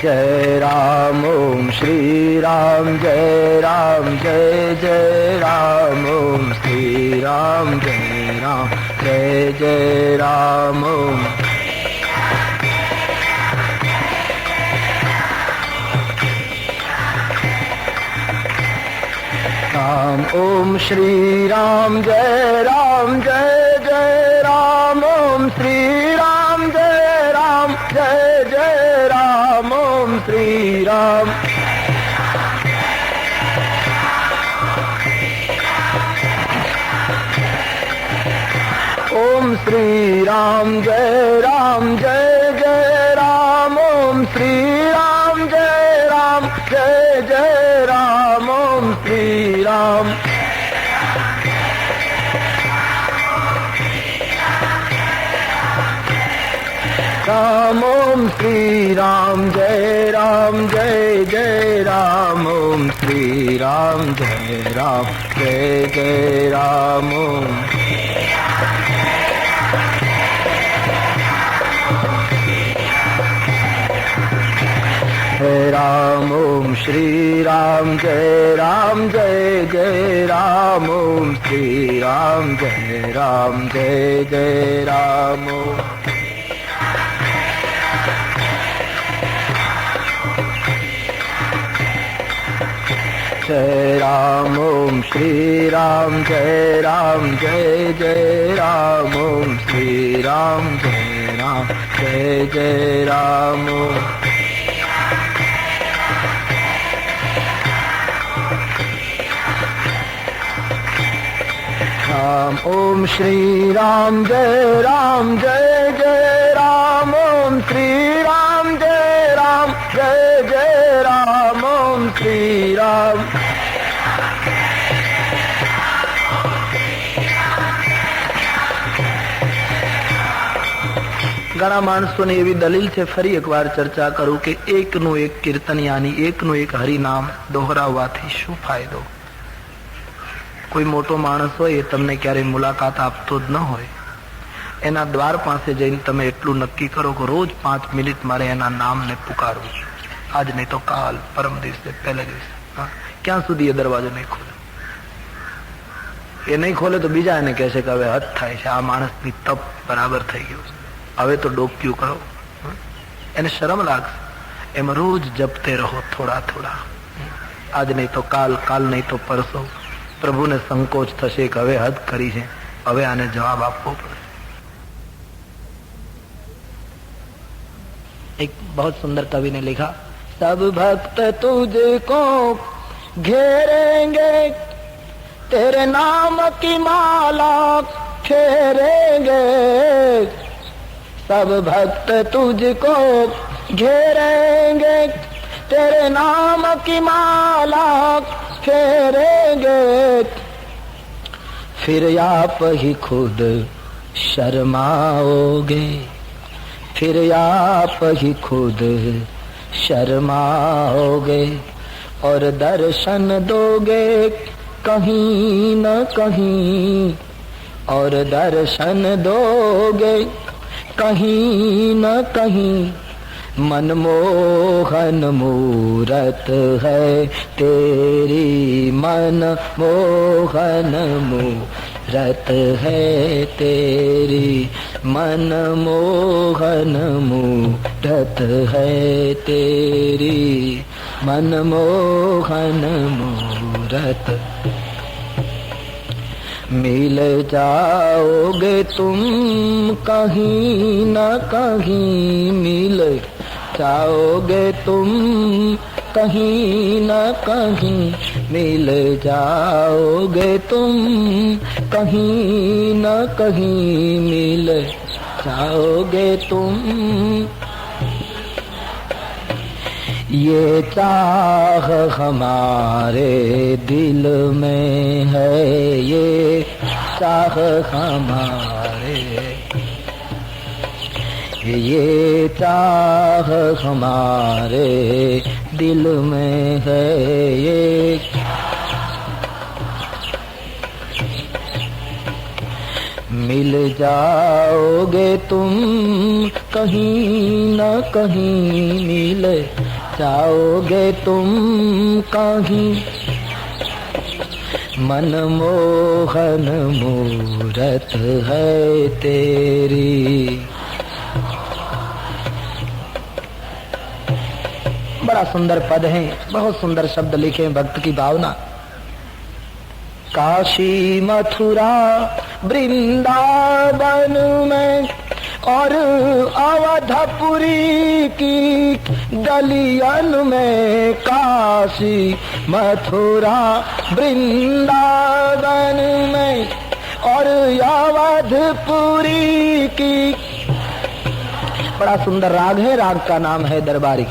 जय राम। ओम श्री राम जय जय राम। ओम श्री राम जय जय राम। राम ओम श्री राम जय जय राम। ओम श्री राम जय जय राम। ओम श्री राम। ओम श्री राम जय जय राम। ओम श्री राम जय जय राम। ओम श्री राम। राम ओम श्री राम जय जय राम। ओम श्री राम जय जय राम। जय राम। ओम श्री राम जय जय राम। ओम श्री राम जय जय राम। जय राम। ओम श्री राम जय जय राम। ओम श्री राम जय जय राम। राम ओम श्री राम जय जय राम। ओम श्री राम जय जय राम। ओम श्री राम। ઘણા માણસોની એવી દલીલ છે, ફરી એકવાર ચર્ચા કરું કે એકનું એક કીર્તન યાની એકનું એક હરિનામ દોહરાવવાથી શું ફાયદો? કોઈ મોટો માણસ હોય એ તમને ક્યારેય મુલાકાત આપતો જ ન હોય, એના દ્વાર પાસે જઈને તમે એટલું નક્કી કરો કે રોજ 5 મિનિટ મારે એના નામને પુકારવું, આજ નહીં તો કાલ, પરમ દિવસે, પહેલે દિવસે. ક્યાં સુધી એ દરવાજો નહીં ખોલે? એ નહીં ખોલે તો બીજા એને કહેશે કે હવે હદ થાય છે, આ માણસની તપ બરાબર થઈ ગયું છે, હવે તો ડોક્યું કરો. એને શરમ લાગશે. એમાં રોજ જપતે રહો થોડા થોડા, આજ નહીં તો કાલ, કાલ નહીં તો પરસો. પ્રભુને સંકોચ થશે કે હવે હદ કરી છે, હવે આને જવાબ આપવો પડે. एक बहुत सुंदर कवि ने लिखा, सब भक्त तुझको घेरेंगे, तेरे नाम की माला फेरेंगे. सब भक्त तुझको घेरेंगे, तेरे नाम की माला फेरेंगे. फिर आप ही खुद शर्माओगे, फिर आप ही खुद शर्माओगे, और दर्शन दोगे कहीं न कहीं, और दर्शन दोगे कहीं न कहीं मनमोहन मूरत है तेरी, मनमोहन मूरत है तेरी, मनमोहन मूरत है तेरी, मनमोहन मूरत। मिल जाओगे तुम कहीं न कहीं, मिल जाओगे तुम कहीं न कहीं, मिल जाओगे तुम कहीं न कहीं, मिल जाओगे तुम। ये चाह हमारे दिल में है, ये चाह हमारे, ये चाह हमारे दिल में है, ये मिल जाओगे तुम कहीं न कहीं, मिल जाओगे तुम कहीं, मनमोहन मूरत है तेरी। बड़ा सुंदर पद है, बहुत सुंदर शब्द लिखे भक्त की भावना। काशी मथुरा वृंदावन में और अवधपुरी की गलियन में, काशी मथुरा वृंदावन में और अवधपुरी की। बड़ा सुंदर राग है, राग का नाम है दरबारी।